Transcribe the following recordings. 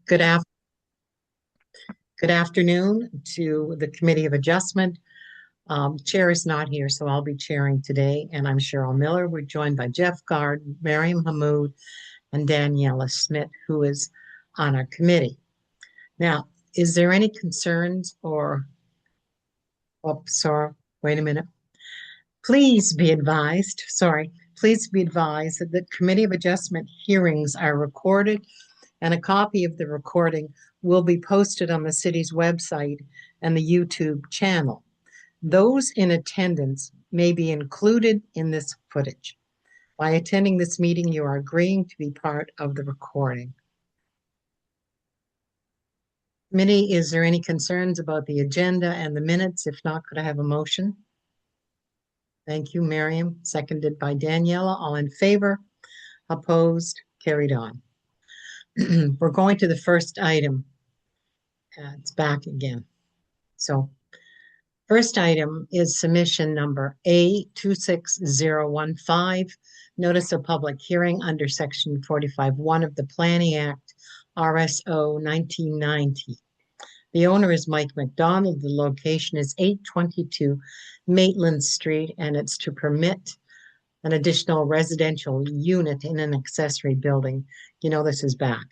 Good afternoon to the Committee of Adjustment. Chair is not here, so I'll be chairing today, and I'm Cheryl Miller. We're joined by Jeff Gard, Mariam Hammoud, and Daniela Smith, who is on our committee. Now, is there any concerns wait a minute. Please be advised that the Committee of Adjustment hearings are recorded, and a copy of the recording will be posted on the city's website and the YouTube channel. Those in attendance may be included in this footage. By attending this meeting, you are agreeing to be part of the recording. Committee, is there any concerns about the agenda and the minutes? If not, could I have a motion? Thank you, Mariam. Seconded by Daniela. All in favor? Opposed? Carried on. We're going to the first item. It's back again. So, first item is submission number A26015, notice of public hearing under section 45(1) of the Planning Act, RSO 1990. The owner is Mike McDonald. The location is 822 Maitland Street, and it's to permit an additional residential unit in an accessory building. You know, this is back.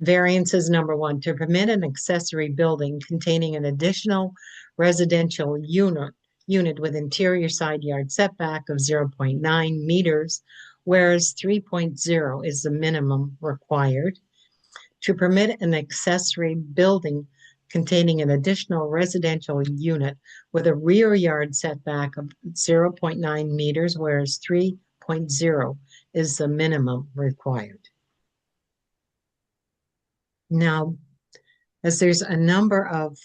Variances number 1, to permit an accessory building containing an additional residential unit with interior side yard setback of 0.9 meters, whereas 3.0 is the minimum required. To permit an accessory building containing an additional residential unit with a rear yard setback of 0.9 meters, whereas 3.0 is the minimum required. Now, as there's a number of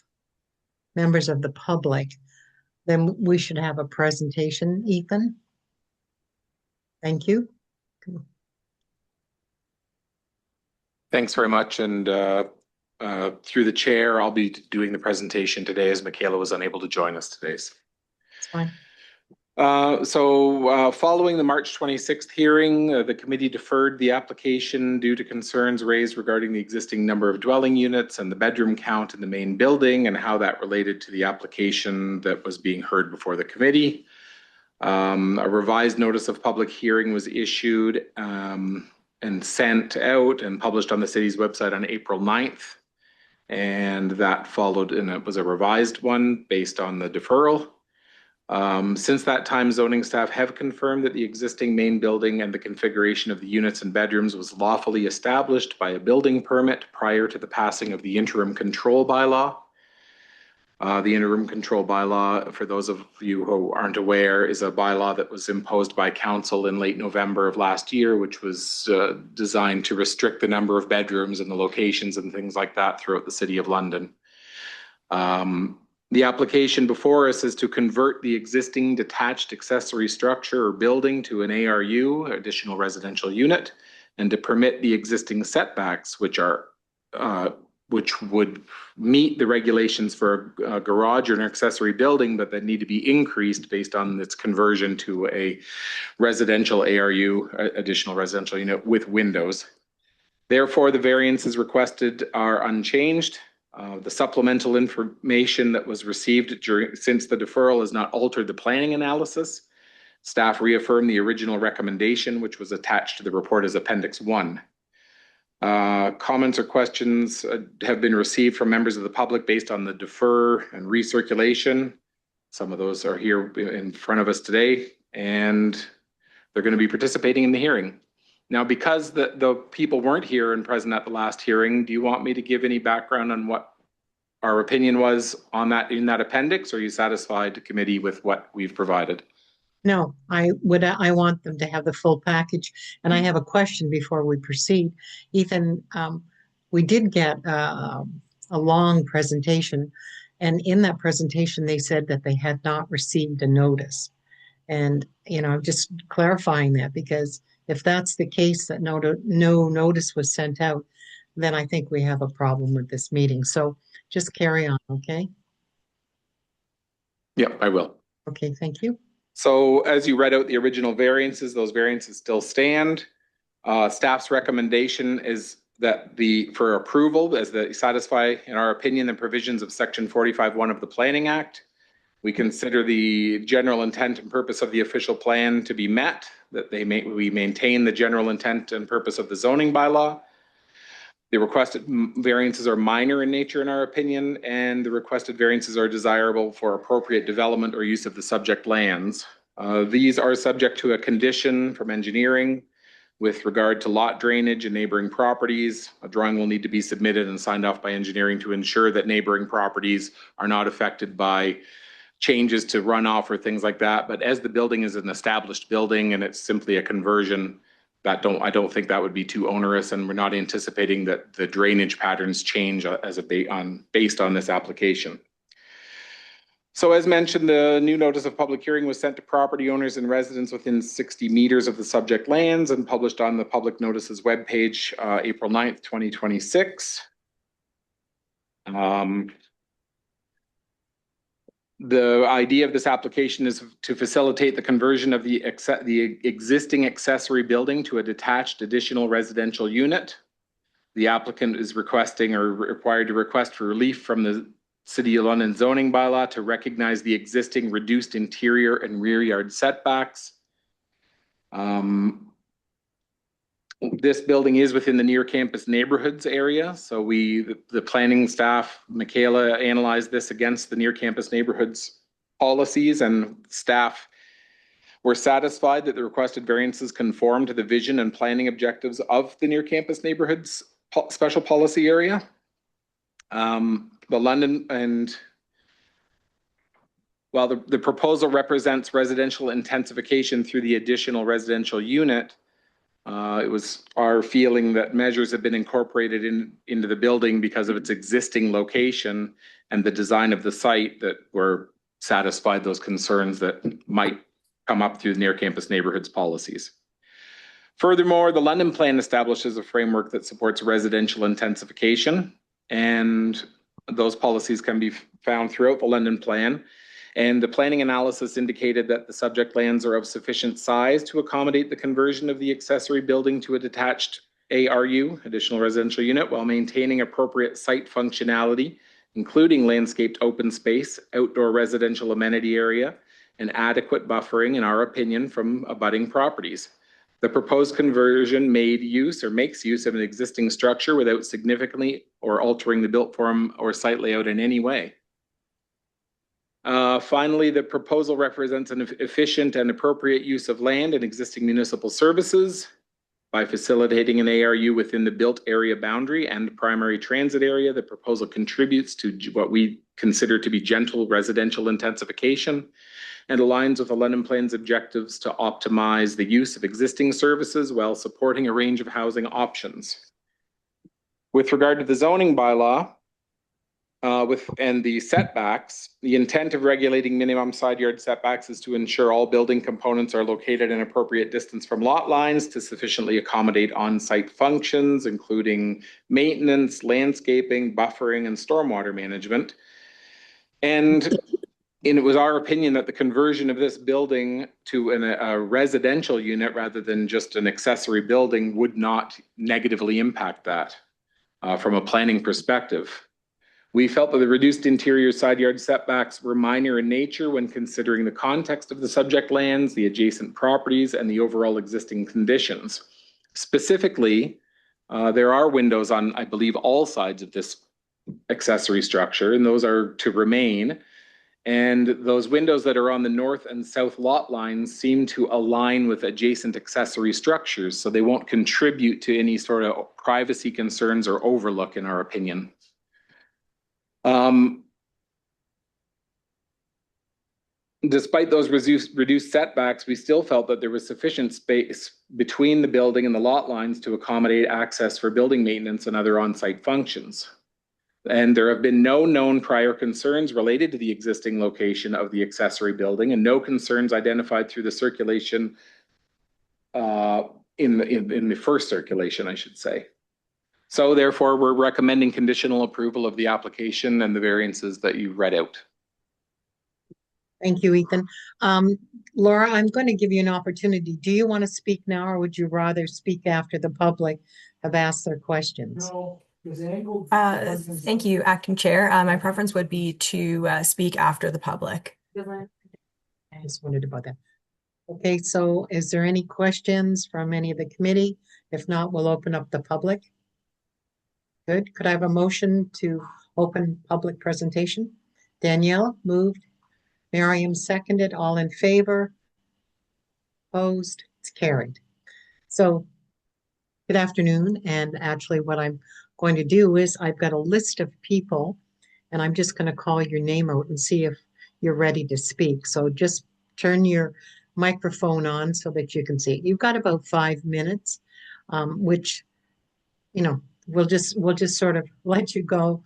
members of the public, then we should have a presentation, Ethan. Thank you. Thanks very much. And through the chair, I'll be doing the presentation today as Michaela was unable to join us today. That's fine. Following the March 26th hearing, the committee deferred the application due to concerns raised regarding the existing number of dwelling units and the bedroom count in the main building and how that related to the application that was being heard before the committee. A revised notice of public hearing was issued and sent out and published on the city's website on April 9th. And that followed, and it was a revised one based on the deferral. Since that time, zoning staff have confirmed that the existing main building and the configuration of the units and bedrooms was lawfully established by a building permit prior to the passing of the interim control bylaw. The interim control bylaw, for those of you who aren't aware, is a bylaw that was imposed by council in late November of last year, which was designed to restrict the number of bedrooms and the locations and things like that throughout the City of London. The application before us is to convert the existing detached accessory structure or building to an ARU, additional residential unit, and to permit the existing setbacks, which would meet the regulations for a garage or an accessory building, but that need to be increased based on its conversion to a residential ARU, additional residential unit with windows. Therefore, the variances requested are unchanged. The supplemental information that was received since the deferral has not altered the planning analysis. Staff reaffirmed the original recommendation, which was attached to the report as Appendix 1. Comments or questions have been received from members of the public based on the defer and recirculation. Some of those are here in front of us today, and they're going to be participating in the hearing. Now, because the people weren't here and present at the last hearing, do you want me to give any background on what our opinion was on that in that appendix, or are you satisfied, the committee, with what we've provided? No, I want them to have the full package. And I have a question before we proceed. Ethan, we did get a long presentation, and in that presentation, they said that they had not received a notice. And, you know, just clarifying that, because if that's the case, that no notice was sent out, then I think we have a problem with this meeting. So just carry on, okay? Yeah, I will. Okay, thank you. So as you read out the original variances, those variances still stand. Staff's recommendation is for approval as they satisfy, in our opinion, the provisions of section 45(1) of the Planning Act. We consider the general intent and purpose of the official plan to be met, that we maintain the general intent and purpose of the zoning bylaw. The requested variances are minor in nature, in our opinion, and the requested variances are desirable for appropriate development or use of the subject lands. These are subject to a condition from engineering with regard to lot drainage and neighboring properties. A drawing will need to be submitted and signed off by engineering to ensure that neighboring properties are not affected by changes to runoff or things like that. But as the building is an established building and it's simply a conversion, I don't think that would be too onerous, and we're not anticipating that the drainage patterns change based on this application. So as mentioned, the new notice of public hearing was sent to property owners and residents within 60 meters of the subject lands and published on the public notices webpage, April 9th, 2026. The idea of this application is to facilitate the conversion of the existing accessory building to a detached additional residential unit. The applicant is requesting or required to request for relief from the City of London zoning bylaw to recognize the existing reduced interior and rear yard setbacks. This building is within the near campus neighborhoods area. So the planning staff, Michaela, analyzed this against the near campus neighborhoods policies, and staff were satisfied that the requested variances conform to the vision and planning objectives of the near campus neighborhoods special policy area. While the proposal represents residential intensification through the additional residential unit, it was our feeling that measures have been incorporated into the building because of its existing location and the design of the site that were satisfied those concerns that might come up through the near campus neighborhoods policies. Furthermore, the London Plan establishes a framework that supports residential intensification, and those policies can be found throughout the London Plan. And the planning analysis indicated that the subject lands are of sufficient size to accommodate the conversion of the accessory building to a detached ARU, additional residential unit, while maintaining appropriate site functionality, including landscaped open space, outdoor residential amenity area, and adequate buffering, in our opinion, from abutting properties. The proposed conversion makes use of an existing structure without significantly or altering the built form or site layout in any way. Finally, the proposal represents an efficient and appropriate use of land and existing municipal services by facilitating an ARU within the built area boundary and primary transit area. The proposal contributes to what we consider to be gentle residential intensification and aligns with the London Plan's objectives to optimize the use of existing services while supporting a range of housing options. With regard to the zoning bylaw, and the setbacks, the intent of regulating minimum side yard setbacks is to ensure all building components are located in appropriate distance from lot lines to sufficiently accommodate on-site functions, including maintenance, landscaping, buffering, and stormwater management. And it was our opinion that the conversion of this building to a residential unit rather than just an accessory building would not negatively impact that from a planning perspective. We felt that the reduced interior side yard setbacks were minor in nature when considering the context of the subject lands, the adjacent properties, and the overall existing conditions. Specifically, there are windows on, I believe, all sides of this accessory structure, and those are to remain. And those windows that are on the north and south lot lines seem to align with adjacent accessory structures, so they won't contribute to any sort of privacy concerns or overlook, in our opinion. Despite those reduced setbacks, we still felt that there was sufficient space between the building and the lot lines to accommodate access for building maintenance and other on-site functions. And there have been no known prior concerns related to the existing location of the accessory building, and no concerns identified through the circulation in the first circulation, I should say. So therefore, we're recommending conditional approval of the application and the variances that you read out. Thank you, Ethan. Laura, I'm going to give you an opportunity. Do you want to speak now, or would you rather speak after the public have asked their questions? Thank you, Acting Chair. My preference would be to speak after the public. I just wondered about that. Okay, so is there any questions from any of the committee? If not, we'll open up the public. Good. Could I have a motion to open public presentation? Danielle moved. Miriam seconded. All in favor? Opposed? It's carried. So, good afternoon. And actually, what I'm going to do is I've got a list of people, and I'm just going to call your name out and see if you're ready to speak. So just turn your microphone on so that you can see. You've got about 5 minutes, which, you know, we'll just sort of let you go,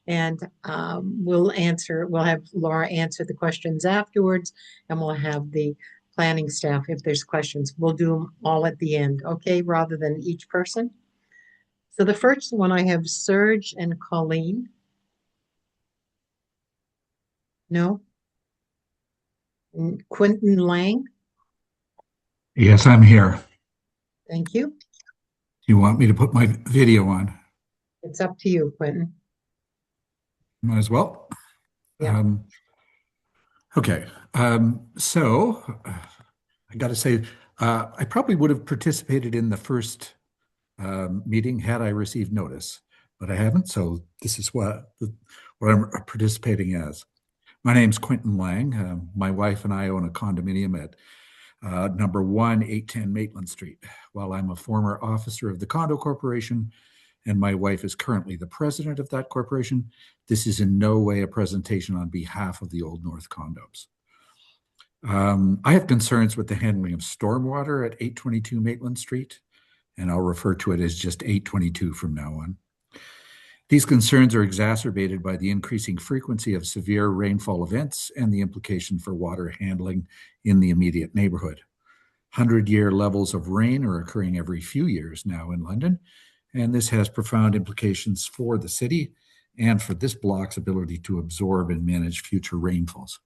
and we'll have Laura answer the questions afterwards, and we'll have the planning staff, if there's questions, we'll do them all at the end, okay, rather than each person. So the first one I have Serge and Colleen. No? And Quentin Lang. Yes, I'm here. Thank you. You want me to put my video on? It's up to you, Quentin. Might as well. Yeah. Okay. So I got to say, I probably would have participated in the first meeting had I received notice, but I haven't. So this is what I'm participating as. My name's Quentin Lang. My wife and I own a condominium at number 810 Maitland Street. While I'm a former officer of the Condo Corporation, and my wife is currently the president of that corporation, this is in no way a presentation on behalf of the Old North condos. I have concerns with the handling of stormwater at 822 Maitland Street, and I'll refer to it as just 822 from now on. These concerns are exacerbated by the increasing frequency of severe rainfall events and the implication for water handling in the immediate neighborhood. 100-year levels of rain are occurring every few years now in London, and this has profound implications for the city and for this block's ability to absorb and manage future rainfalls.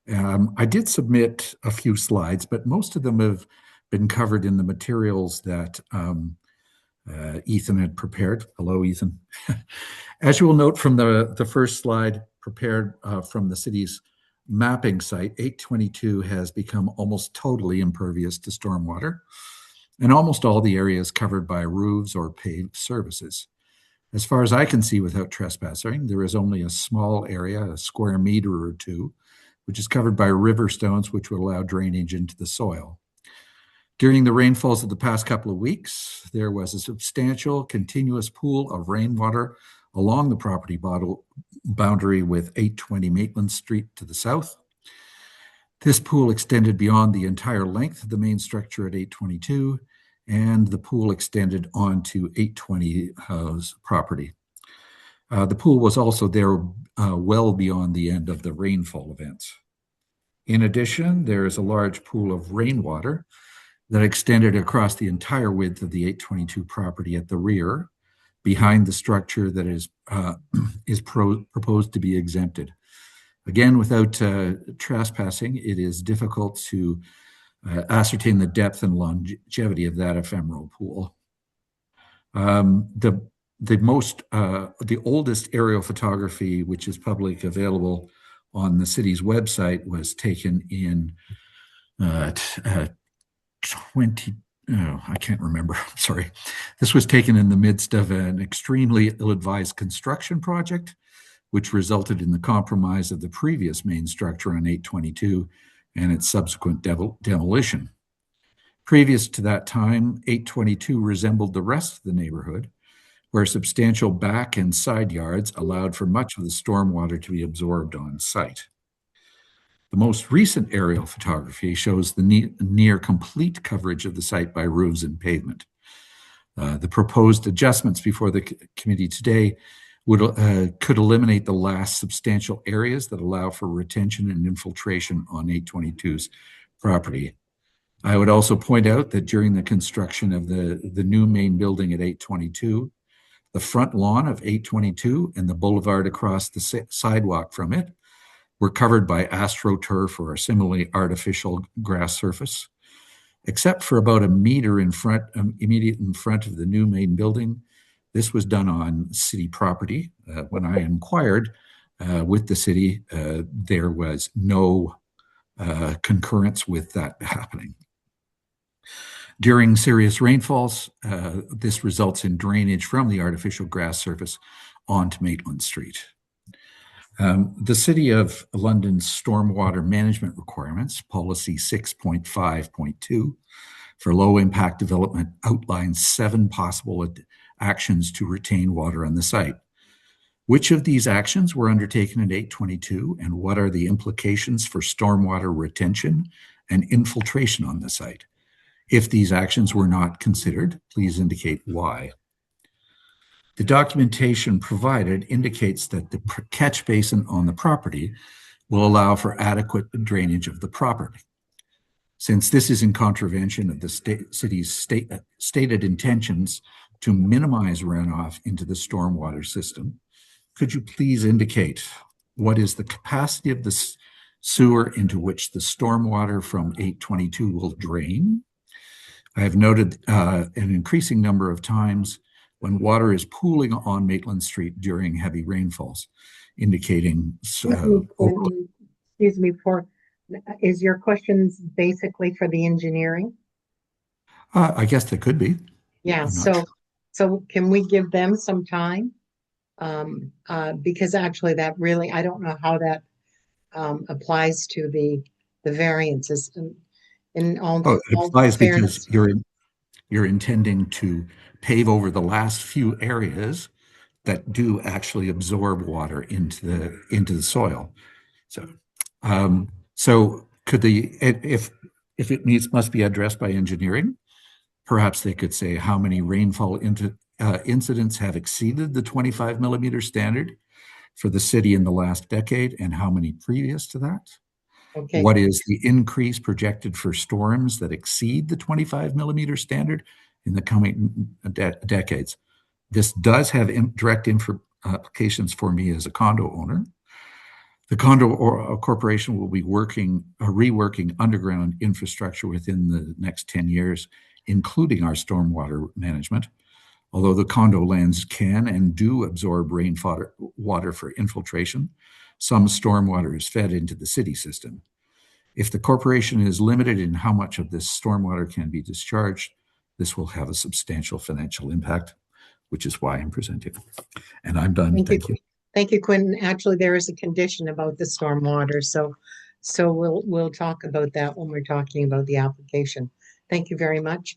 I did submit a few slides, but most of them have been covered in the materials that Ethan had prepared. Hello, Ethan. As you will note from the first slide prepared from the city's mapping site, 822 has become almost totally impervious to stormwater, and almost all the areas covered by roofs or paved surfaces. As far as I can see without trespassing, there is only a small area, a square meter or two, which is covered by river stones, which would allow drainage into the soil. During the rainfalls of the past couple of weeks, there was a substantial continuous pool of rainwater along the property boundary with 820 Maitland Street to the south. This pool extended beyond the entire length of the main structure at 822, and the pool extended onto 820's property. The pool was also there well beyond the end of the rainfall events. In addition, there is a large pool of rainwater that extended across the entire width of the 822 property at the rear, behind the structure that is proposed to be exempted. Again, without trespassing, it is difficult to ascertain the depth and longevity of that ephemeral pool. The oldest aerial photography, which is public available on the city's website, was taken in I can't remember. Sorry. This was taken in the midst of an extremely ill-advised construction project, which resulted in the compromise of the previous main structure on 822 and its subsequent demolition. Previous to that time, 822 resembled the rest of the neighborhood, where substantial back and side yards allowed for much of the stormwater to be absorbed on site. The most recent aerial photography shows the near complete coverage of the site by roofs and pavement. The proposed adjustments before the committee today could eliminate the last substantial areas that allow for retention and infiltration on 822's property. I would also point out that during the construction of the new main building at 822, the front lawn of 822 and the boulevard across the sidewalk from it were covered by AstroTurf or a similarly artificial grass surface. Except for about a meter in front, immediate in front of the new main building, this was done on city property. When I inquired with the city, there was no concurrence with that happening. During serious rainfalls, this results in drainage from the artificial grass surface onto Maitland Street. The City of London's stormwater management requirements, policy 6.5.2, for low impact development outlines 7 possible actions to retain water on the site. Which of these actions were undertaken in 822, and what are the implications for stormwater retention and infiltration on the site? If these actions were not considered, please indicate why. The documentation provided indicates that the catch basin on the property will allow for adequate drainage of the property. Since this is in contravention of the city's stated intentions to minimize runoff into the stormwater system, could you please indicate what is the capacity of the sewer into which the stormwater from 822 will drain? I have noted an increasing number of times when water is pooling on Maitland Street during heavy rainfalls, indicating Excuse me, is your questions basically for the engineering? I guess there could be. Yeah, I'm not so can we give them some time? Because actually that really, I don't know how that applies to the variances in all. Oh, it all applies fairness. because you're intending to pave over the last few areas that do actually absorb water into the soil. So could if it must be addressed by engineering, perhaps they could say how many rainfall incidents have exceeded the 25 millimeter standard for the city in the last decade, and how many previous to that? Okay. What is the increase projected for storms that exceed the 25 millimeter standard in the coming decades? This does have direct implications for me as a condo owner. The condo corporation will be reworking underground infrastructure within the next 10 years, including our stormwater management. Although the condo lands can and do absorb water for infiltration, some stormwater is fed into the city system. If the corporation is limited in how much of this stormwater can be discharged, this will have a substantial financial impact, which is why I'm presenting. And I'm done. Thank you. Thank you, Quentin. Actually, there is a condition about the stormwater, so we'll talk about that when we're talking about the application. Thank you very much.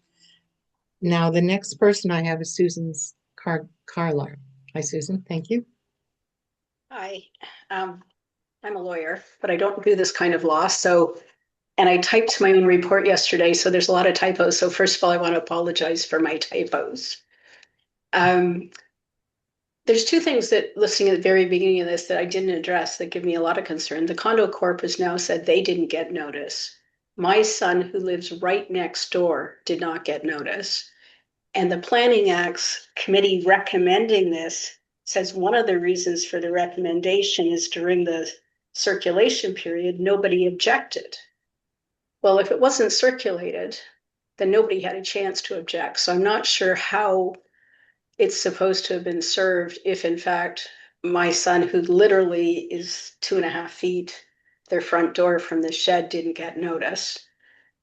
Now, the next person I have is Susan Carlar. Hi, Susan. Thank you. Hi, I'm a lawyer, but I don't do this kind of law. And I typed my own report yesterday, so there's a lot of typos. So first of all, I want to apologize for my typos. There's 2 things that, listening at the very beginning of this, that I didn't address that give me a lot of concern. The condo corp has now said they didn't get notice. My son, who lives right next door, did not get notice. And the Planning Acts Committee recommending this says one of the reasons for the recommendation is during the circulation period, nobody objected. Well, if it wasn't circulated, then nobody had a chance to object. So I'm not sure how it's supposed to have been served if, in fact, my son, who literally is 2.5 feet their front door from the shed, didn't get notice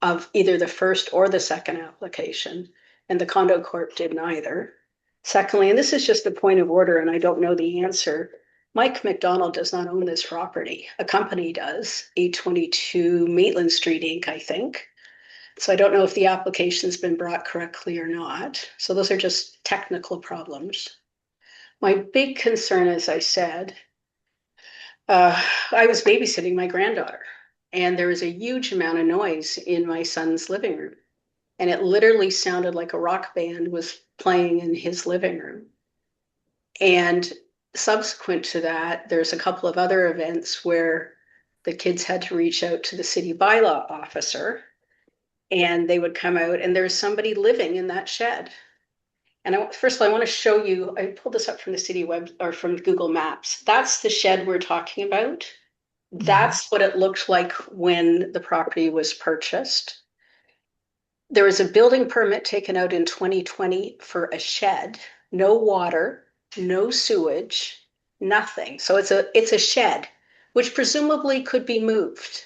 of either the first or the second application, and the condo corp didn't either. Secondly, and this is just a point of order, and I don't know the answer, Mike McDonald does not own this property. A company does, 822 Maitland Street, Inc., I think. So I don't know if the application's been brought correctly or not. So those are just technical problems. My big concern, as I said, I was babysitting my granddaughter, and there was a huge amount of noise in my son's living room. And it literally sounded like a rock band was playing in his living room. And subsequent to that, there's a couple of other events where the kids had to reach out to the city bylaw officer, and they would come out, and there's somebody living in that shed. And first of all, I want to show you, I pulled this up from the city web or from Google Maps. That's the shed we're talking about. That's what it looked like when the property was purchased. There was a building permit taken out in 2020 for a shed, no water, no sewage, nothing. So it's a shed, which presumably could be moved.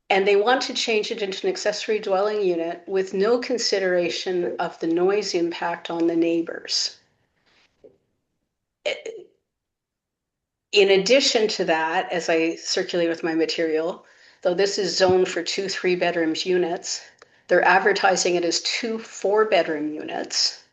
And they want to change it into an accessory dwelling unit with no consideration of the noise impact on the neighbors. In addition to that, as I circulate with my material, though this is zoned for 2 3-bedrooms units, they're advertising it as 2 4-bedroom units.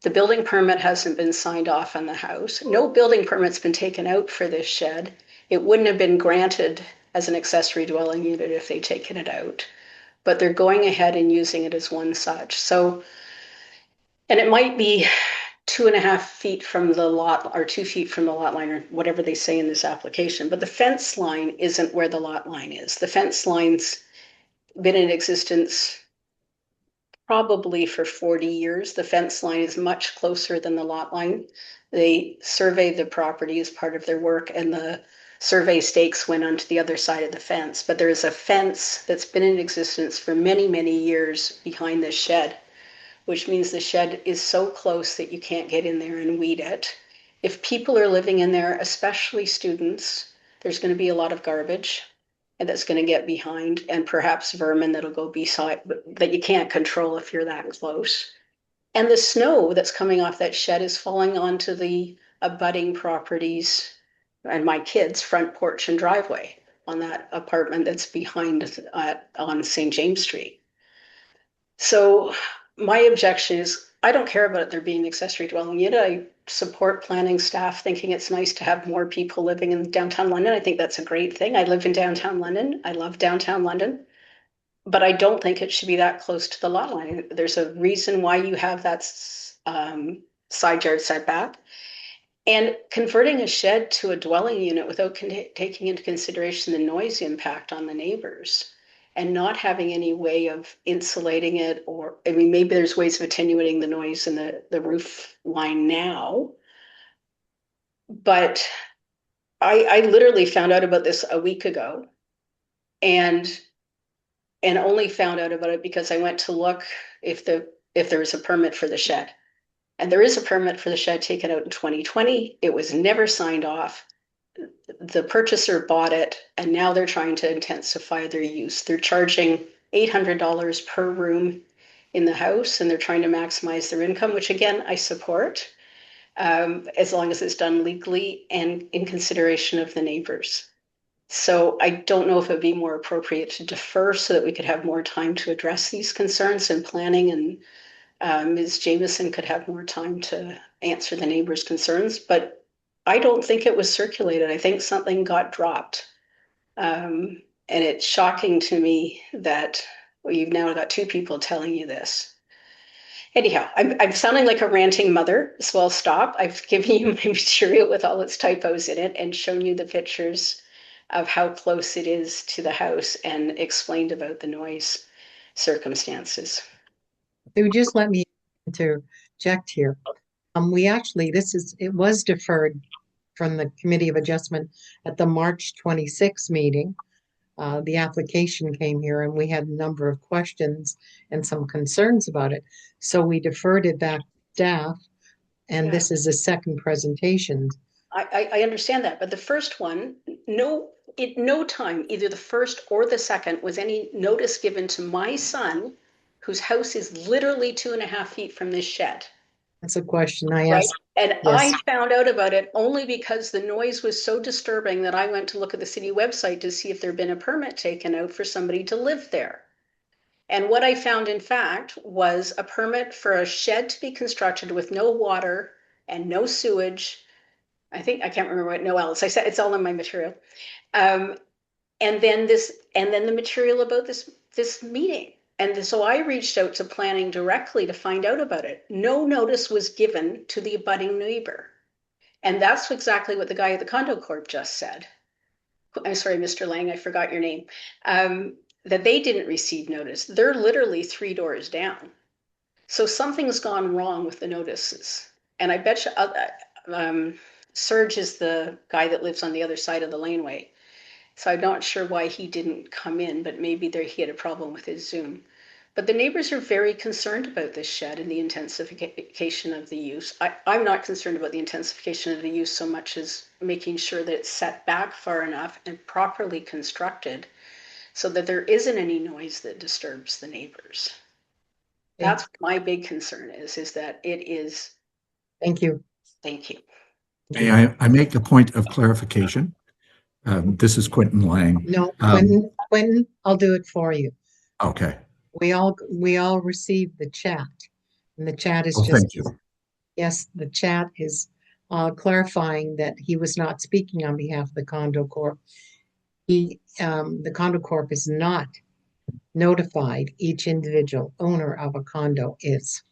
The building permit hasn't been signed off on the house. No building permit's been taken out for this shed. It wouldn't have been granted as an accessory dwelling unit if they'd taken it out. But they're going ahead and using it as one such. So, and it might be 2.5 feet from the lot, or 2 feet from the lot line, or whatever they say in this application. But the fence line isn't where the lot line is. The fence line's been in existence probably for 40 years. The fence line is much closer than the lot line. They surveyed the property as part of their work, and the survey stakes went onto the other side of the fence. But there is a fence that's been in existence for many, many years behind this shed, which means the shed is so close that you can't get in there and weed it. If people are living in there, especially students, there's going to be a lot of garbage and that's going to get behind, and perhaps vermin that'll go beside, that you can't control if you're that close. And the snow that's coming off that shed is falling onto the abutting properties and my kids' front porch and driveway on that apartment that's behind on St. James Street. So my objection is, I don't care about it there being an accessory dwelling unit. I support planning staff thinking it's nice to have more people living in downtown London. I think that's a great thing. I live in downtown London. I love downtown London. But I don't think it should be that close to the lot line. There's a reason why you have that side yard setback. And converting a shed to a dwelling unit without taking into consideration the noise impact on the neighbors, and not having any way of insulating it, or, I mean, maybe there's ways of attenuating the noise in the roof line now. But I literally found out about this a week ago, and only found out about it because I went to look if there was a permit for the shed. And there is a permit for the shed taken out in 2020. It was never signed off. The purchaser bought it, and now they're trying to intensify their use. They're charging $800 per room in the house, and they're trying to maximize their income, which again, I support, as long as it's done legally and in consideration of the neighbors. So I don't know if it would be more appropriate to defer so that we could have more time to address these concerns in planning, and Ms. Jameson could have more time to answer the neighbors' concerns. But I don't think it was circulated. I think something got dropped. And it's shocking to me that you've now got 2 people telling you this. Anyhow, I'm sounding like a ranting mother, so I'll stop. I've given you my material with all its typos in it and shown you the pictures of how close it is to the house and explained about the noise circumstances. So just let me interject here. We actually, it was deferred from the Committee of Adjustment at the March 26th meeting. The application came here and we had a number of questions and some concerns about it. So we deferred it back to staff, and this is a second presentation. I understand that, but the first one, at no time, either the first or the second, was any notice given to my son, whose house is literally 2.5 feet from this shed. That's a question I Right. asked. And Yes. I found out about it only because the noise was so disturbing that I went to look at the city website to see if there'd been a permit taken out for somebody to live there. And what I found, in fact, was a permit for a shed to be constructed with no water and no sewage. I can't remember what no else. I said it's all in my material. And then the material about this meeting. And so I reached out to planning directly to find out about it. No notice was given to the abutting neighbor. And that's exactly what the guy at the Condo Corp just said. I'm sorry, Mr. Lang, I forgot your name. That they didn't receive notice. They're literally 3 doors down. So something's gone wrong with the notices. And I bet you Serge is the guy that lives on the other side of the laneway. So I'm not sure why he didn't come in, but maybe he had a problem with his Zoom. But the neighbors are very concerned about this shed and the intensification of the use. I'm not concerned about the intensification of the use so much as making sure that it's set back far enough and properly constructed so that there isn't any noise that disturbs the neighbors. That's what my big concern is that it is. Thank you. Thank you. May I make a point of clarification? This is Quentin Lang. No, Quentin, I'll do it for you. Okay. We all received the chat, and the chat is Oh, just, thank you. yes, the chat is clarifying that he was not speaking on behalf of the Condo Corp. The Condo Corp is not notified. Each individual owner of a condo is.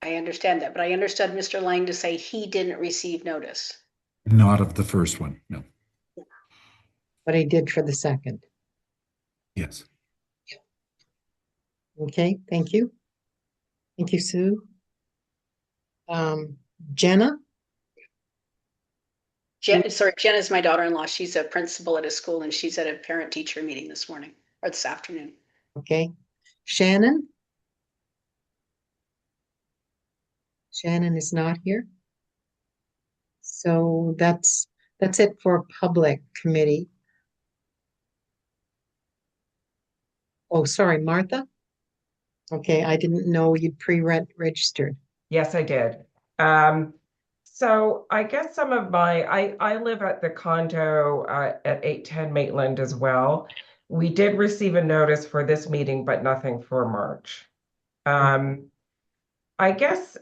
I understand that, but I understood Mr. Lang to say he didn't receive notice. Not of the first one, no. But he did for the second. Yes. Okay, thank you. Thank you, Sue. Jenna? Jenna's my daughter-in-law. She's a principal at a school and she's at a parent-teacher meeting this morning or this afternoon. Okay. Shannon? Shannon is not here. So that's it for public committee. Oh, sorry, Martha? Okay, I didn't know you'd pre-registered. Yes, I did. So I guess some of I live at the condo at 810 Maitland as well. We did receive a notice for this meeting, but nothing for March. I guess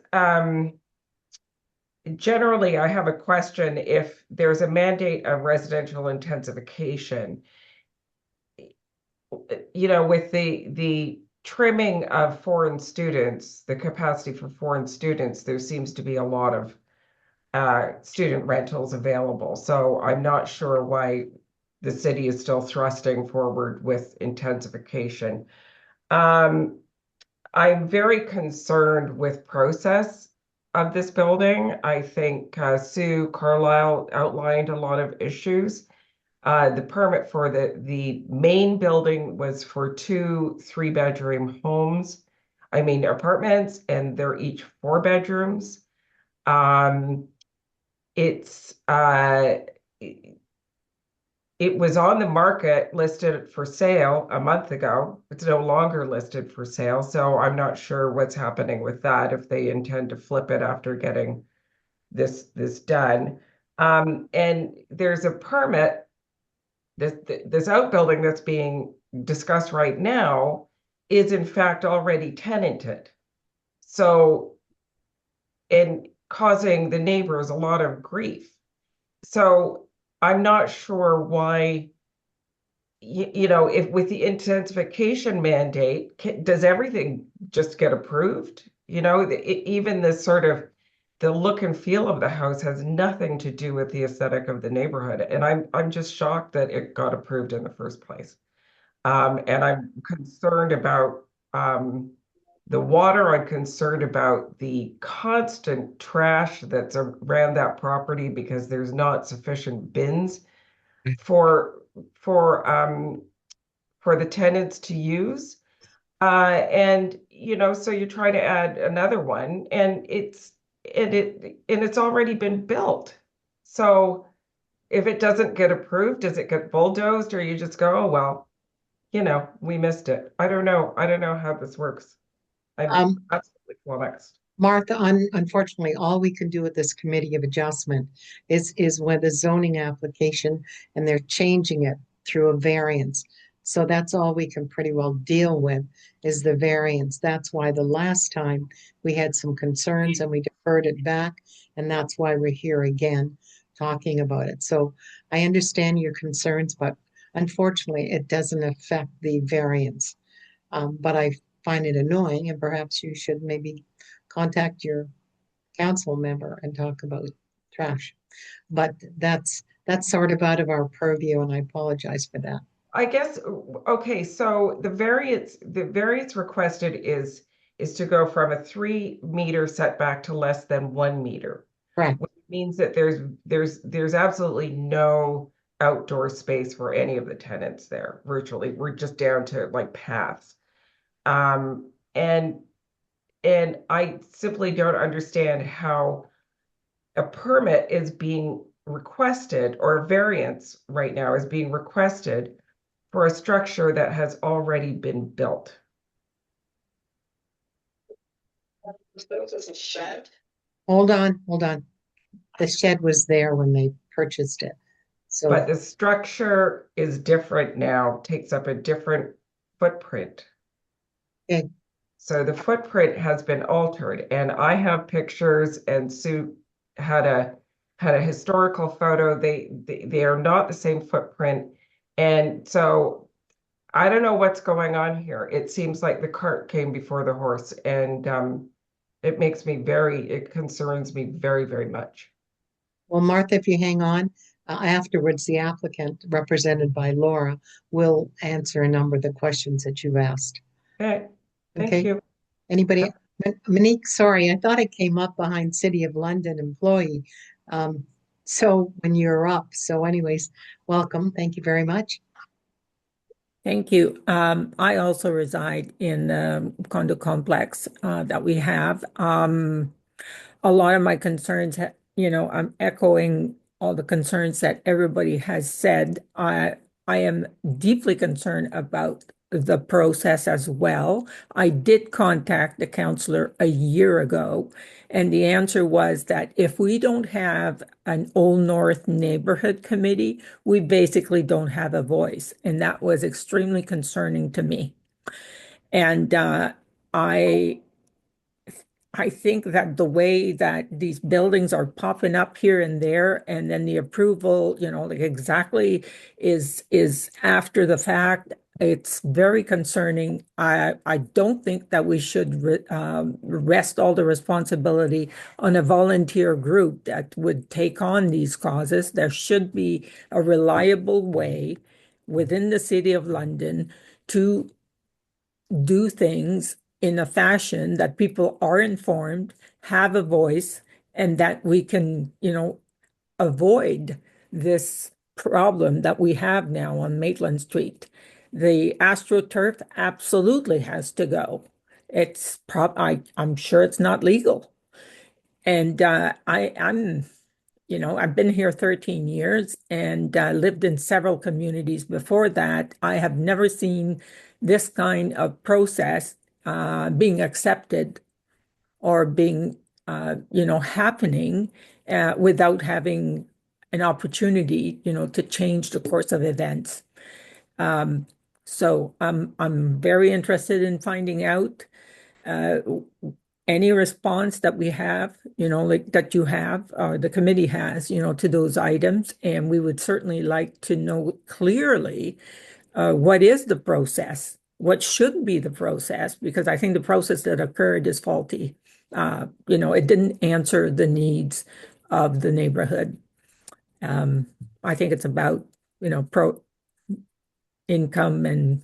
generally I have a question if there's a mandate of residential intensification, with the trimming of foreign students, the capacity for foreign students, there seems to be a lot of student rentals available. So I'm not sure why the city is still thrusting forward with intensification. I'm very concerned with process of this building. I think Sue Carlisle outlined a lot of issues. The permit for the main building was for 2 3-bedroom apartments, and they're each 4 bedrooms. It was on the market listed for sale a month ago. It's no longer listed for sale, so I'm not sure what's happening with that, if they intend to flip it after getting this done. And there's a permit. This outbuilding that's being discussed right now is in fact already tenanted. So, and causing the neighbors a lot of grief. So I'm not sure why, if with the intensification mandate, does everything just get approved? Even this sort of the look and feel of the house has nothing to do with the aesthetic of the neighborhood. And I'm just shocked that it got approved in the first place. And I'm concerned about the water. I'm concerned about the constant trash that's around that property because there's not sufficient bins for the tenants to use. And so you try to add another one, and it's already been built. So if it doesn't get approved, does it get bulldozed, or you just go, oh well, we missed it? I don't know how this works. I'm absolutely flummoxed. Martha, unfortunately, all we can do with this committee of adjustment is with a zoning application, and they're changing it through a variance. So that's all we can pretty well deal with is the variance. That's why the last time we had some concerns and we deferred it back, and that's why we're here again talking about it. So I understand your concerns, but unfortunately, it doesn't affect the variance. But I find it annoying, and perhaps you should maybe contact your council member and talk about trash. But that's sort of out of our purview, and I apologize for that. I guess, okay, so the variance requested is to go from a 3-meter setback to less than 1 meter. Correct. Which means that there's absolutely no outdoor space for any of the tenants there, virtually. We're just down to like paths. Um, and I simply don't understand how a permit is being requested, or a variance right now is being requested for a structure that has already been built. As a shed. Hold on, hold on. The shed was there when they purchased it. So, But the structure is different now, takes up a different footprint. okay, So the footprint has been altered, and I have pictures, and Sue had a historical photo. They are not the same footprint. And so I don't know what's going on here. It seems like the cart came before the horse, and it concerns me very, very much. well, Martha, if you hang on, afterwards, the applicant, represented by Laura, will answer a number of the questions that you've asked. Okay, thank Okay. you. Anybody? Monique, sorry, I thought it came up behind City of London employee. So when you're up. So anyways, welcome. Thank you very much. Thank you. I also reside in the condo complex that we have. A lot of my concerns, I'm echoing all the concerns that everybody has said. I am deeply concerned about the process as well. I did contact the counselor a year ago, and the answer was that if we don't have an Old North neighborhood committee, we basically don't have a voice. And that was extremely concerning to me. And I think that the way that these buildings are popping up here and there, and then the approval, like exactly is after the fact, it's very concerning. I don't think that we should rest all the responsibility on a volunteer group that would take on these causes. There should be a reliable way within the City of London to do things in a fashion that people are informed, have a voice, and that we can, avoid this problem that we have now on Maitland Street. The AstroTurf absolutely has to go. I'm sure it's not legal. And I've been here 13 years and lived in several communities before that. I have never seen this kind of process being accepted or being, happening without having an opportunity, to change the course of events. So I'm very interested in finding out uh, any response that we have, like that you have, or the committee has, to those items. And we would certainly like to know clearly what is the process, what should be the process, because I think the process that occurred is faulty. It didn't answer the needs of the neighborhood. I think it's about, pro income, and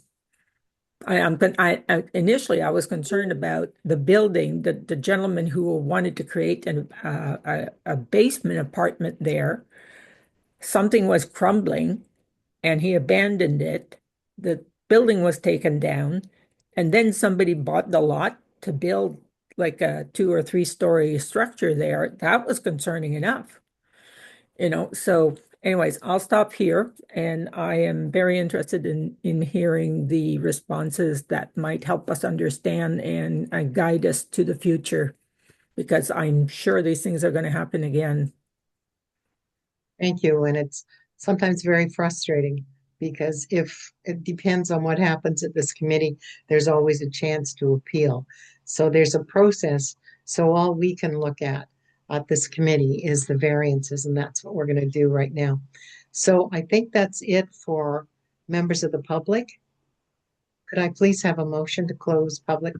initially I was concerned about the building, the gentleman who wanted to create a basement apartment there. Something was crumbling and he abandoned it. The building was taken down, and then somebody bought the lot to build like a 2 or 3 story structure there. That was concerning enough, So anyways, I'll stop here, and I am very interested in hearing the responses that might help us understand and guide us to the future, because I'm sure these things are going to happen again. Thank you. And it's sometimes very frustrating because if it depends on what happens at this committee, there's always a chance to appeal. So there's a process. So all we can look at this committee is the variances, and that's what we're going to do right now. So I think that's it for members of the public. Could I please have a motion to close public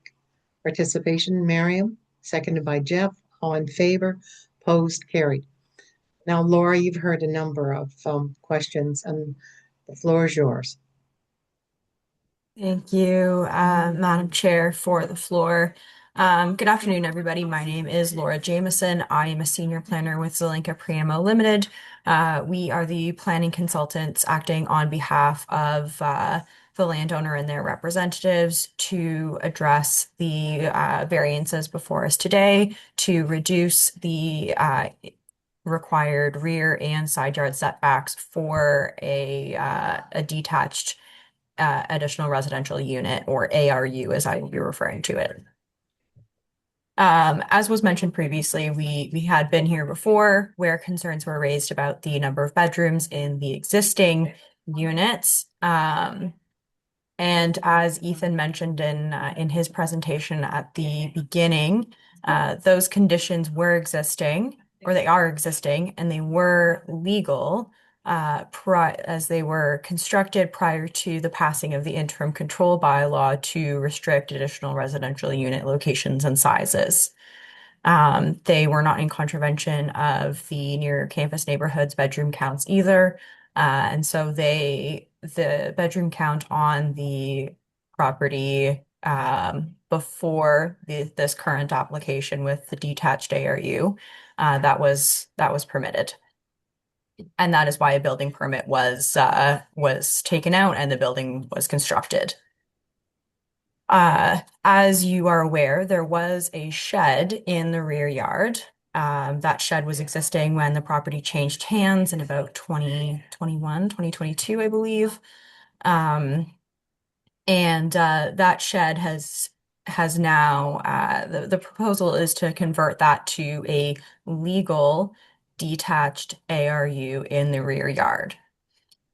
participation, Miriam? Seconded by Jeff. All in favor? Opposed? Carried. Now, Laura, you've heard a number of questions, and the floor is yours. Thank you, Madam Chair, for the floor. Good afternoon, everybody. My name is Laura Jameson. I am a senior planner with Zelenka Priamo Limited. We are the planning consultants acting on behalf of the landowner and their representatives to address the variances before us today to reduce the required rear and side yard setbacks for a detached additional residential unit, or ARU, as I will be referring to it. As was mentioned previously, we had been here before where concerns were raised about the number of bedrooms in the existing units. And as Ethan mentioned in his presentation at the beginning, those conditions were existing, or they are existing, and they were legal as they were constructed prior to the passing of the interim control bylaw to restrict additional residential unit locations and sizes. They were not in contravention of the near campus neighborhoods bedroom counts either. And so the bedroom count on the property before this current application with the detached ARU, that was permitted. And that is why a building permit was taken out and the building was constructed. As you are aware, there was a shed in the rear yard. That shed was existing when the property changed hands in about 2021, 2022, I believe. And that shed has now the proposal is to convert that to a legal detached ARU in the rear yard.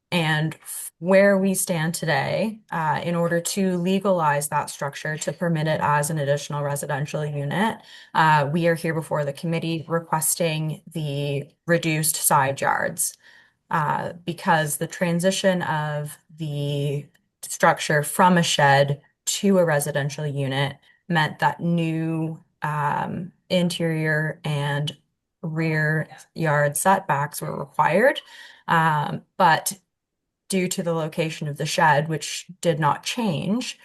And where we stand today, in order to legalize that structure to permit it as an additional residential unit, we are here before the committee requesting the reduced side yards because the transition of the structure from a shed to a residential unit meant that new interior and rear yard setbacks were required. But due to the location of the shed, which did not change,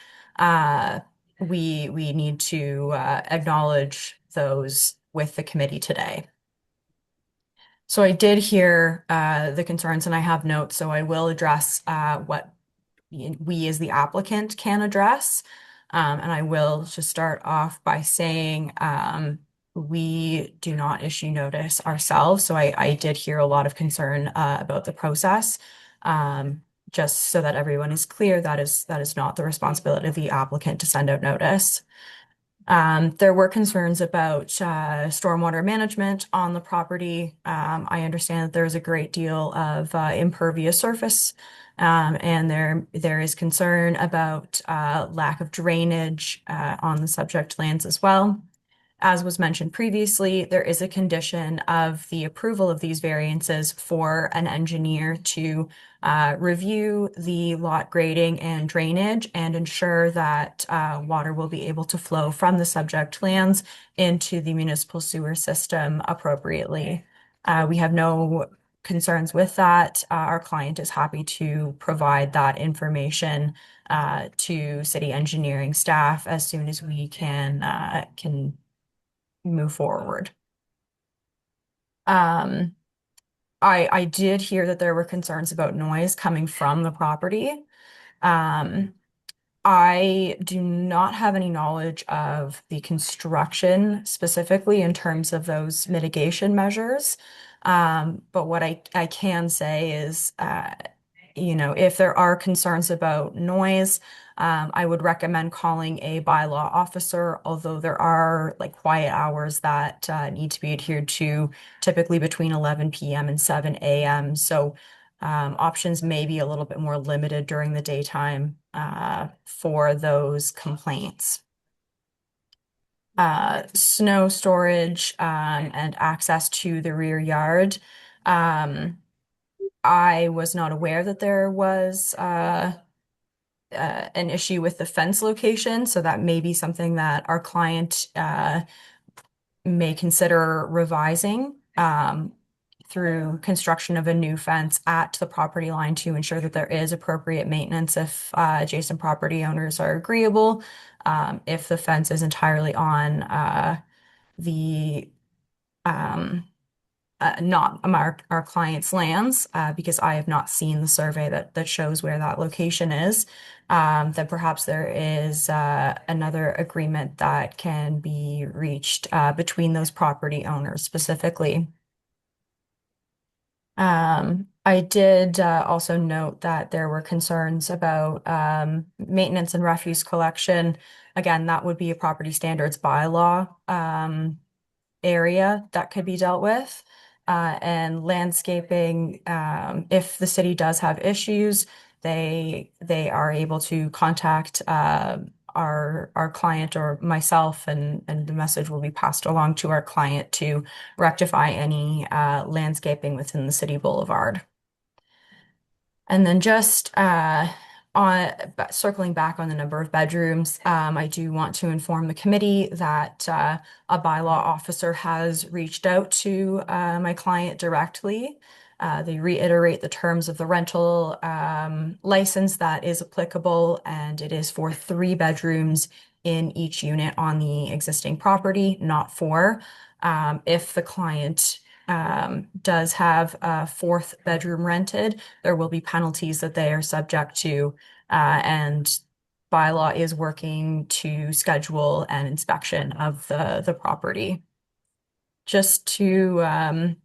we need to acknowledge those with the committee today. So I did hear the concerns, and I have notes, so I will address what we as the applicant can address. And I will just start off by saying we do not issue notice ourselves. So I did hear a lot of concern about the process. Just so that everyone is clear, that is not the responsibility of the applicant to send out notice. There were concerns about stormwater management on the property. I understand that there's a great deal of impervious surface, and there is concern about lack of drainage on the subject lands as well. As was mentioned previously, there is a condition of the approval of these variances for an engineer to review the lot grading and drainage and ensure that water will be able to flow from the subject lands into the municipal sewer system appropriately. We have no concerns with that. Our client is happy to provide that information to city engineering staff as soon as we can move forward. I did hear that there were concerns about noise coming from the property. I do not have any knowledge of the construction specifically in terms of those mitigation measures. But what I can say is, if there are concerns about noise, I would recommend calling a bylaw officer, although there are like quiet hours that need to be adhered to, typically between 11 p.m. and 7 a.m. So options may be a little bit more limited during the daytime for those complaints. Snow storage and access to the rear yard. I was not aware that there was an issue with the fence location, so that may be something that our client may consider revising. through construction of a new fence at the property line to ensure that there is appropriate maintenance if adjacent property owners are agreeable. If the fence is entirely on the not our client's lands, because I have not seen the survey that shows where that location is, then perhaps there is another agreement that can be reached between those property owners specifically. I did also note that there were concerns about maintenance and refuse collection. Again, that would be a property standards bylaw area that could be dealt with. And landscaping, if the city does have issues, they are able to contact our client or myself, and the message will be passed along to our client to rectify any landscaping within the city boulevard. And then just circling back on the number of bedrooms, I do want to inform the committee that a bylaw officer has reached out to my client directly. They reiterate the terms of the rental license that is applicable, and it is for 3 bedrooms in each unit on the existing property, not 4. If the client does have a 4th bedroom rented, there will be penalties that they are subject to, and bylaw is working to schedule an inspection of the property. Just to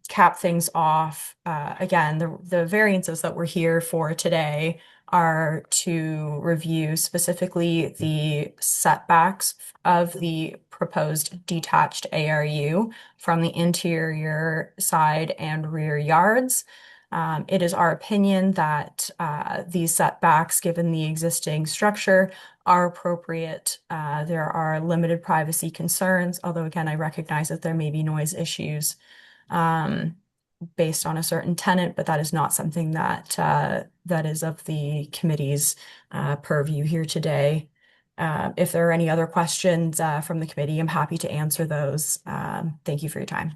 cap things off, again, the variances that we're here for today are to review specifically the setbacks of the proposed detached ARU from the interior side and rear yards. It is our opinion that these setbacks, given the existing structure, are appropriate. There are limited privacy concerns, although again, I recognize that there may be noise issues based on a certain tenant, but that is not something that is of the committee's purview here today. If there are any other questions from the committee, I'm happy to answer those. Thank you for your time.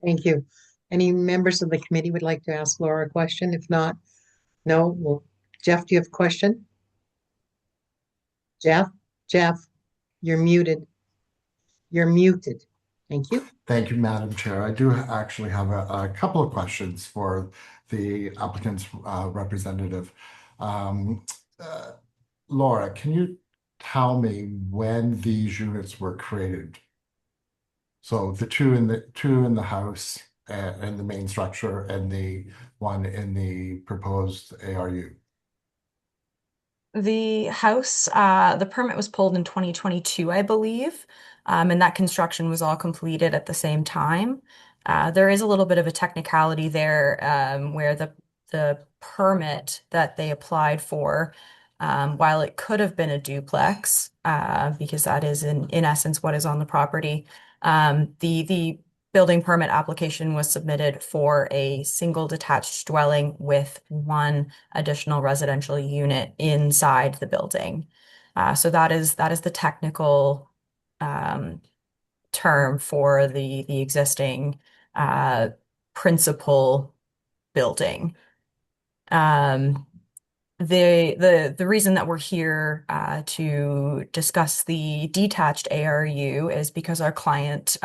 Thank you. Any members of the committee would like to ask Laura a question? If not, no. Well, Jeff, do you have a question? Jeff, you're muted. You're muted. Thank you. Thank you, Madam Chair. I do actually have a couple of questions for the applicant's representative. Laura, can you tell me when these units were created? So the two in the house and the main structure, and the one in the proposed ARU. The house, the permit was pulled in 2022, I believe, and that construction was all completed at the same time. There is a little bit of a technicality there, where the permit that they applied for, while it could have been a duplex, because that is in essence what is on the property, the building permit application was submitted for a single detached dwelling with 1 additional residential unit inside the building. So that is the technical term for the existing principal building. The reason that we're here to discuss the detached ARU is because our client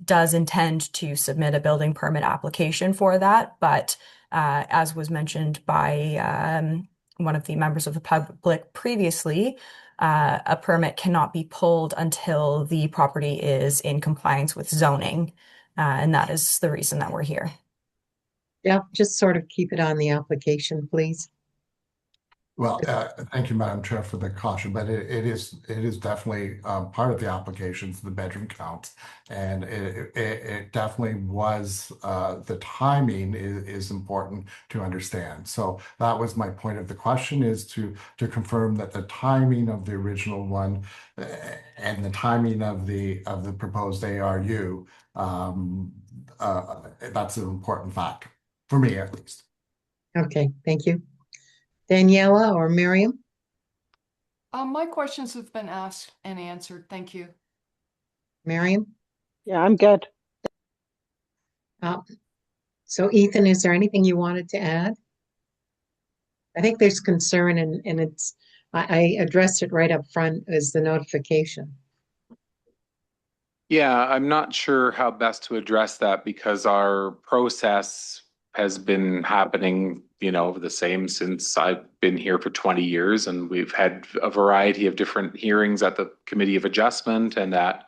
does intend to submit a building permit application for that, but as was mentioned by one of the members of the public previously, a permit cannot be pulled until the property is in compliance with zoning, and that is the reason that we're here. Yeah, just sort of keep it on the application, please. Well, thank you, Madam Chair, for the caution, but it is definitely part of the applications, the bedroom count, and it definitely was, the timing is important to understand. So that was my point of the question, is to confirm that the timing of the original one and the timing of the proposed ARU, that's an important factor for me, at least. Okay, thank you. Daniela or Miriam? My questions have been asked and answered. Thank you. Miriam? Yeah, I'm good. So Ethan, is there anything you wanted to add? I think there's concern and I addressed it right up front as the notification. Yeah, I'm not sure how best to address that because our process has been happening, the same since I've been here for 20 years. And we've had a variety of different hearings at the Committee of Adjustment and at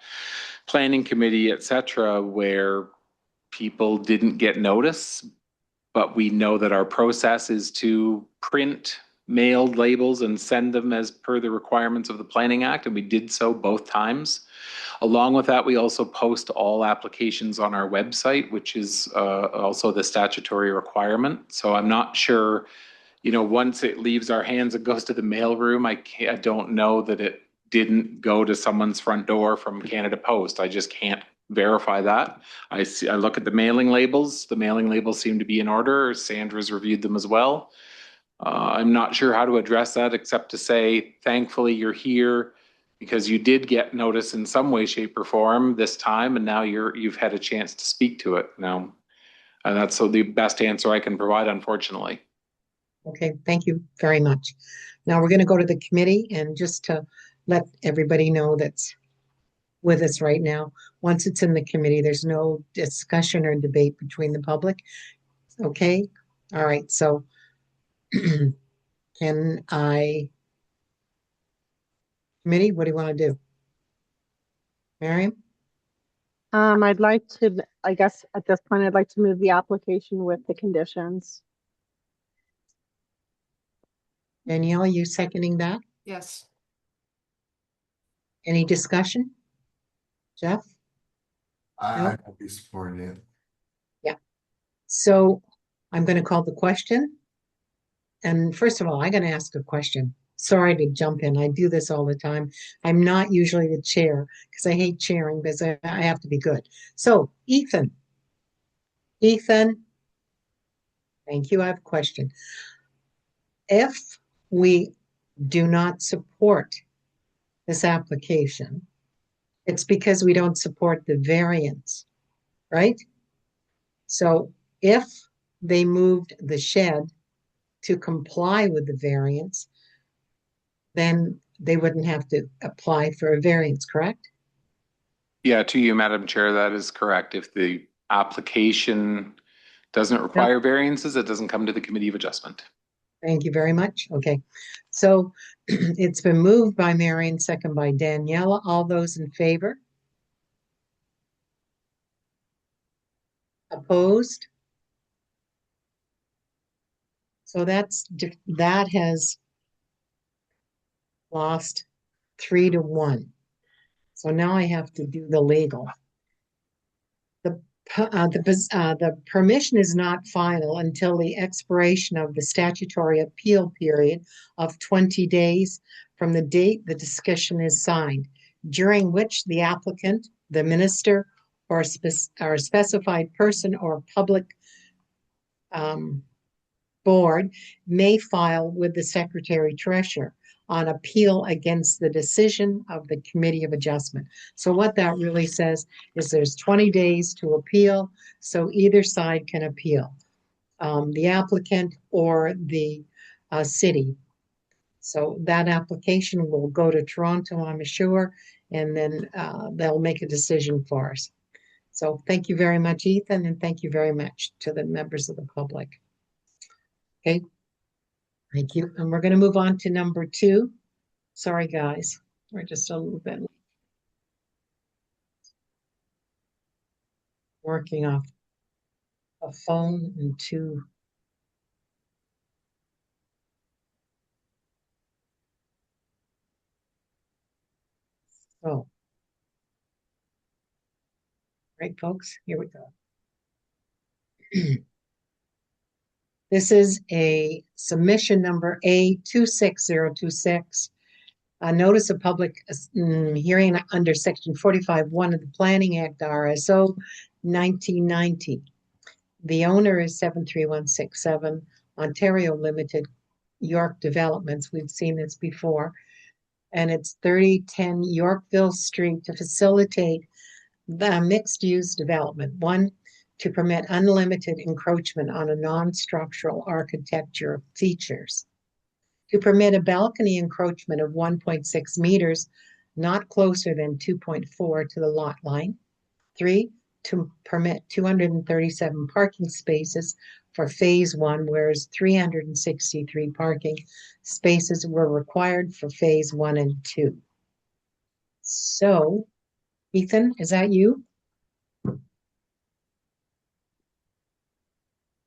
Planning Committee, et cetera, where people didn't get notice. But we know that our process is to print mailed labels and send them as per the requirements of the Planning Act. And we did so both times. Along with that, we also post all applications on our website, which is also the statutory requirement. So I'm not sure, once it leaves our hands and goes to the mailroom, I don't know that it didn't go to someone's front door from Canada Post. I just can't verify that. I look at the mailing labels. The mailing labels seem to be in order. Sandra's reviewed them as well. I'm not sure how to address that except to say, thankfully, you're here because you did get notice in some way, shape, or form this time, and now you've had a chance to speak to it now. And that's the best answer I can provide, unfortunately. Okay, thank you very much. Now we're going to go to the committee, and just to let everybody know that's with us right now, once it's in the committee, there's no discussion or debate between the public. Okay, all right, so can I, committee, what do you want to do? Miriam? I'd like to, I guess at this point, I'd like to move the application with the conditions. Danielle, you seconding that? Yes. Any discussion? Jeff? I will be supporting it. Yeah. So I'm going to call the question. And first of all, I'm going to ask a question. Sorry to jump in. I do this all the time. I'm not usually the chair because I hate chairing because I have to be good. So Ethan, thank you. I have a question. If we do not support this application, it's because we don't support the variance, right? So if they moved the shed to comply with the variance, then they wouldn't have to apply for a variance, correct? Yeah, to you, Madam Chair, that is correct. If the application doesn't require variances, it doesn't come to the Committee of Adjustment. Thank you very much. Okay, so it's been moved by Marion, second by Daniela. All those in favor? Opposed? So that has lost 3-1. So now I have to do the legal. The permission is not final until the expiration of the statutory appeal period of 20 days from the date the discussion is signed, during which the applicant, the minister, or a specified person or public board may file with the Secretary Treasurer on appeal against the decision of the Committee of Adjustment. So what that really says is there's 20 days to appeal, so either side can appeal, the applicant or the city. So that application will go to Toronto, I'm sure, and then they'll make a decision for us. So thank you very much, Ethan, and thank you very much to the members of the public. Okay, thank you. And we're going to move on to number 2. Sorry, guys, we're just a little bit working off a phone and 2. Oh, right, folks, here we go. This is a submission number A26026, a notice of public hearing under Section 45(1) of the Planning Act, RSO 1990. The owner is 73167 Ontario Limited, York Developments. We've seen this before. And it's 3010 Yorkville Street to facilitate the mixed-use development. 1, to permit unlimited encroachment on a non-structural architecture features. To permit a balcony encroachment of 1.6 meters, not closer than 2.4 to the lot line. 3, to permit 237 parking spaces for phase 1, whereas 363 parking spaces were required for phase 1 and 2. So, Ethan, is that you?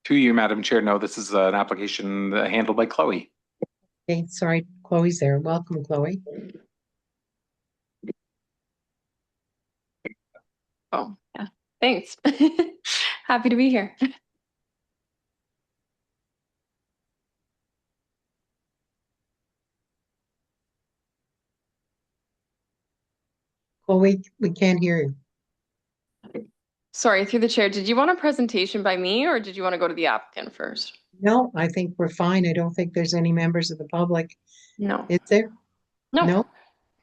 To you, Madam Chair. No, this is an application handled by Chloe. Okay, sorry, Chloe's there. Welcome, Chloe. Oh, yeah. Thanks. Happy to be here. Chloe, we can't hear you. Sorry, through the chair, did you want a presentation by me or did you want to go to the applicant first? No, I think we're fine. I don't think there's any members of the public. No. Is there? No. No?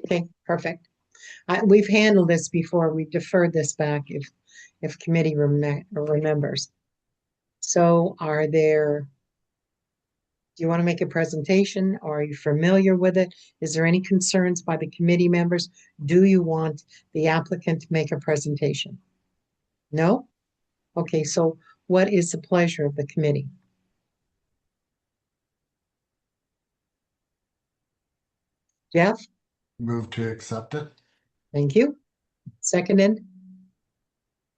Okay, perfect. We've handled this before. We deferred this back if committee remembers. So do you want to make a presentation? Or are you familiar with it? Is there any concerns by the committee members? Do you want the applicant to make a presentation? No? Okay, so what is the pleasure of the committee? Jeff? Move to accept it. Thank you. Seconded?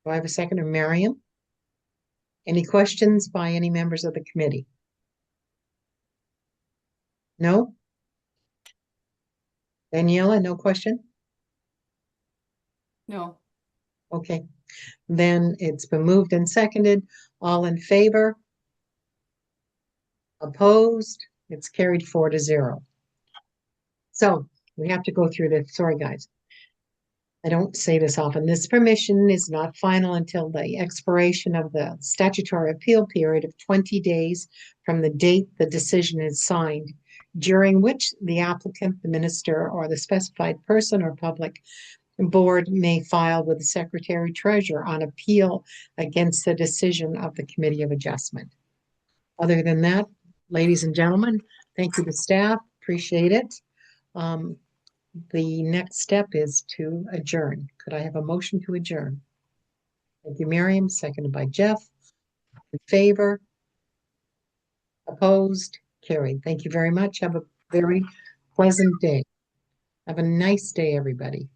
Do I have a second? Miriam? Any questions by any members of the committee? No? Daniela, no question? No. Okay, then it's been moved and seconded. All in favor? Opposed? It's carried 4-0. So we have to go through this. Sorry, guys. I don't say this often. This permission is not final until the expiration of the statutory appeal period of 20 days from the date the decision is signed, during which the applicant, the minister, or the specified person or public board may file with the Secretary Treasurer on appeal against the decision of the Committee of Adjustment. Other than that, ladies and gentlemen, thank you to staff. Appreciate it. The next step is to adjourn. Could I have a motion to adjourn? Thank you, Miriam, seconded by Jeff. In favor? Opposed? Carried. Thank you very much. Have a very pleasant day. Have a nice day, everybody.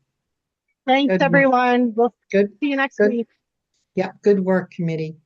Thanks, Good work. everyone. We'll Good. see you next Good. week. Yeah, good work, committee.